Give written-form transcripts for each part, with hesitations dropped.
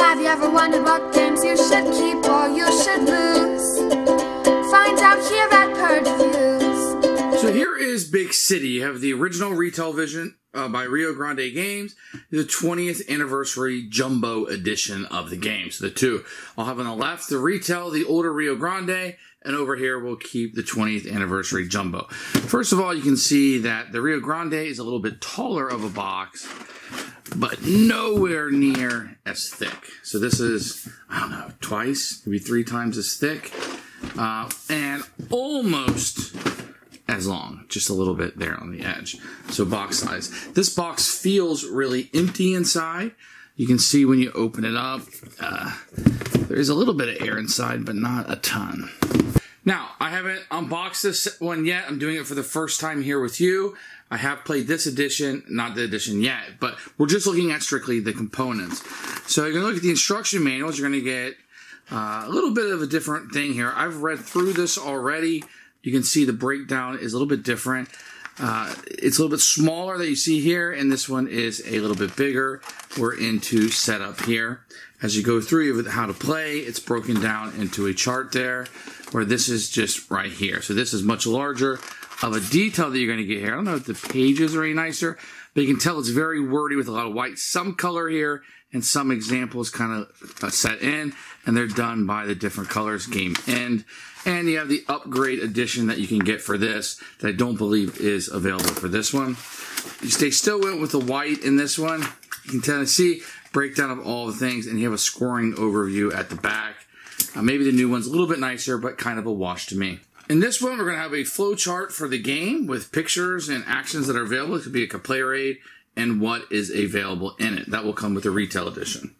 Have you ever wondered what games you should keep or you should lose? Find out here at Purge Reviews. So here is Big City. You have the original retail version by Rio Grande Games, the 20th anniversary jumbo edition of the game. So the two. I'll have on the left the retail, the older Rio Grande, and over here we'll keep the 20th anniversary jumbo. First of all, you can see that the Rio Grande is a little bit taller of a box, but nowhere near as thick. So this is, I don't know, twice, maybe 3 times as thick, and almost as long, just a little bit there on the edge. So box size. This box feels really empty inside. You can see when you open it up, there is a little bit of air inside, but not a ton. Now, I haven't unboxed this one yet. I'm doing it for the first time here with you. I have played this edition, not the edition yet, but we're just looking at strictly the components. So you're going to look at the instruction manuals. You're going to get a little bit of a different thing here. I've read through this already. You can see the breakdown is a little bit different. It's a little bit smaller that you see here, and this one is a little bit bigger. We're into setup here. As you go through with how to play, it's broken down into a chart there, where this is just right here. So this is much larger of a detail that you're going to get here. I don't know if the pages are any nicer, but you can tell it's very wordy with a lot of white. Some color here, and some examples kind of set in, and they're done by the different colors game end. And you have the upgrade edition that you can get for this that I don't believe is available for this one. They still went with the white in this one. You can kind of see breakdown of all the things, and you have a scoring overview at the back. Maybe the new one's a little bit nicer, but kind of a wash to me. In this one, we're going to have a flow chart for the game with pictures and actions that are available. It could be a player aid and what is available in it. That will come with the retail edition.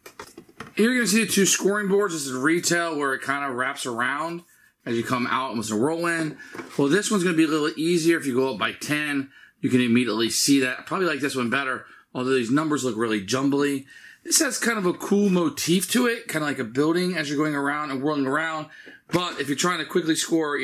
Here you're going to see the 2 scoring boards. This is retail, where it kind of wraps around as you come out and roll in. Well, this one's going to be a little easier. If you go up by 10, you can immediately see that. I probably like this one better, although these numbers look really jumbly. This has kind of a cool motif to it, kind of like a building as you're going around and whirling around. But if you're trying to quickly score,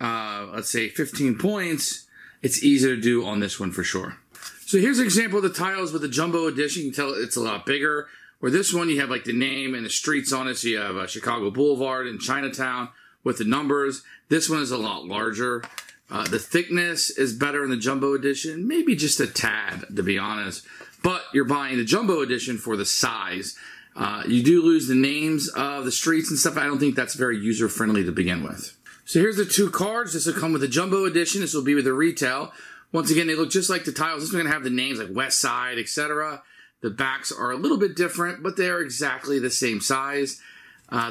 let's say 15 points, it's easier to do on this one for sure. So here's an example of the tiles with the jumbo edition. You can tell it's a lot bigger. Where this one, you have like the name and the streets on it. So you have Chicago Boulevard and Chinatown with the numbers. This one is a lot larger. The thickness is better in the jumbo edition, maybe just a tad, to be honest. But you're buying the jumbo edition for the size. You do lose the names of the streets and stuff. I don't think that's very user-friendly to begin with. So here's the 2 cards. This will come with the jumbo edition. This will be with the retail. Once again, they look just like the tiles. This one's going to have the names like West Side, etc. The backs are a little bit different, but they're exactly the same size.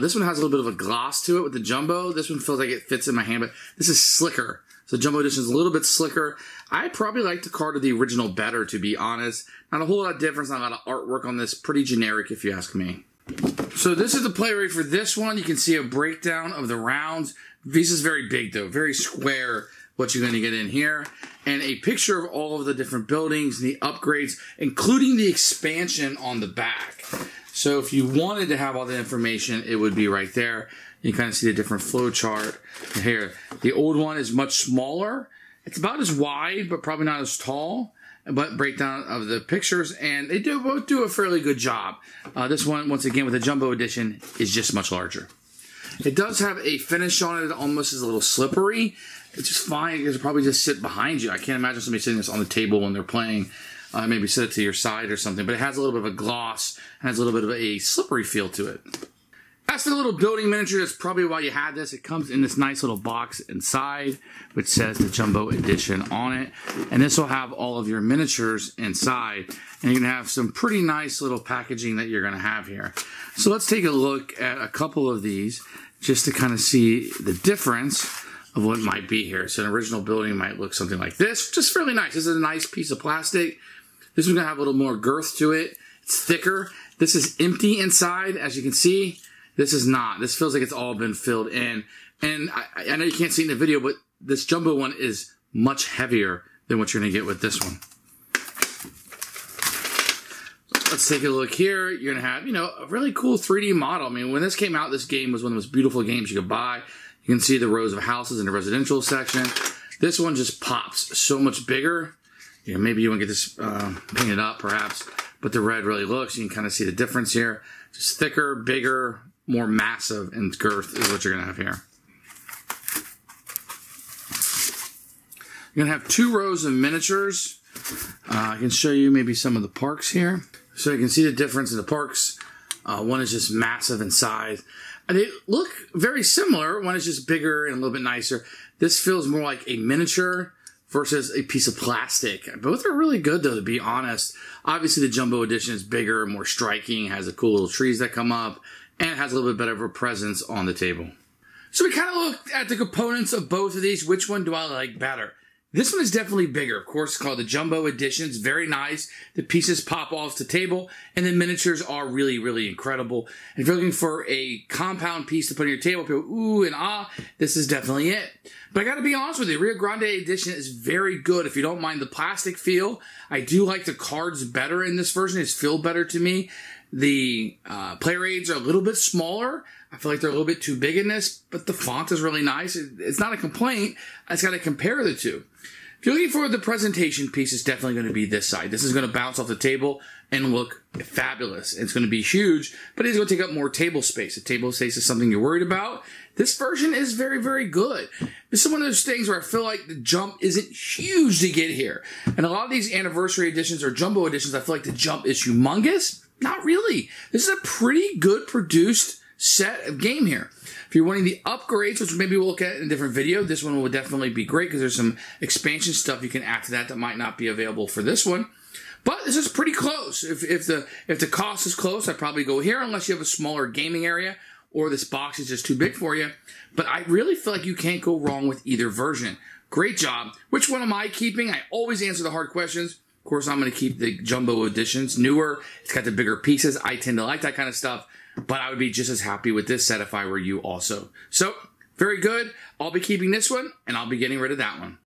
This one has a little bit of a gloss to it with the jumbo. This one feels like it fits in my hand, but this is slicker. So jumbo edition is a little bit slicker. I probably like the card of the original better, to be honest. Not a whole lot of difference, not a lot of artwork on this. Pretty generic, if you ask me. So this is the play rate for this one. You can see a breakdown of the rounds. This is very big, though. Very square, what you're going to get in here. And a picture of all of the different buildings, the upgrades, including the expansion on the back. So if you wanted to have all the information, it would be right there. You kind of see the different flow chart here. The old one is much smaller. It's about as wide, but probably not as tall. But breakdown of the pictures, and they both do a fairly good job. This one, once again, with the jumbo edition, is just much larger. It does have a finish on it that almost is a little slippery. It's just fine because it'll probably just sit behind you. I can't imagine somebody sitting this on the table when they're playing. Maybe set it to your side or something. But it has a little bit of a gloss and has a little bit of a slippery feel to it. As for the little building miniature, that's probably why you had this. It comes in this nice little box inside, which says the Jumbo Edition on it. And this will have all of your miniatures inside. And you're going to have some pretty nice little packaging that you're going to have here. So let's take a look at a couple of these just to kind of see the difference of what might be here. So an original building might look something like this. Just fairly nice. This is a nice piece of plastic. This one's going to have a little more girth to it. It's thicker. This is empty inside, as you can see. This is not. This feels like it's all been filled in. And I know you can't see it in the video, but this jumbo one is much heavier than what you're going to get with this one. Let's take a look here. You're going to have, a really cool 3D model. I mean, when this came out, this game was one of the most beautiful games you could buy. You can see the rows of houses in the residential section. This one just pops so much bigger. Maybe you want to get this painted up, perhaps. But the red really looks. You can kind of see the difference here. Just thicker, bigger, more massive in girth is what you're going to have here. You're going to have 2 rows of miniatures. I can show you maybe some of the parks here. So you can see the difference in the parks. One is just massive in size. And they look very similar. One is just bigger and a little bit nicer. This feels more like a miniature versus a piece of plastic. Both are really good, though, to be honest. Obviously, the Jumbo Edition is bigger, more striking, has the cool little trees that come up, and it has a little bit better of a presence on the table. So we kind of looked at the components of both of these. Which one do I like better? This one is definitely bigger. Of course, it's called the Jumbo Edition. It's very nice. The pieces pop off the table, and the miniatures are really, really incredible. And if you're looking for a compound piece to put on your table, people ooh and ah, this is definitely it. But I got to be honest with you, Rio Grande Edition is very good. If you don't mind the plastic feel, I do like the cards better in this version. It's feel better to me. The player aids are a little bit smaller. I feel like they're a little bit too big in this, but the font is really nice. It's not a complaint. I just got to compare the two. If you're looking for the presentation piece, it's definitely going to be this side. This is going to bounce off the table and look fabulous. It's going to be huge, but it's going to take up more table space. If table space is something you're worried about, this version is very, very good. This is one of those things where I feel like the jump isn't huge to get here. And a lot of these anniversary editions or jumbo editions, I feel like the jump is humongous. Not really. This is a pretty good produced set of game here. If you're wanting the upgrades, which maybe we'll look at in a different video, this one will definitely be great because there's some expansion stuff you can add to that might not be available for this one. But this is pretty close. If the cost is close, I'd probably go here unless you have a smaller gaming area or this box is just too big for you. But I really feel like you can't go wrong with either version. Great job. Which one am I keeping? I always answer the hard questions. Of course, I'm going to keep the Jumbo Editions. Newer. It's got the bigger pieces. I tend to like that kind of stuff. But I would be just as happy with this set if I were you also. So, very good. I'll be keeping this one, and I'll be getting rid of that one.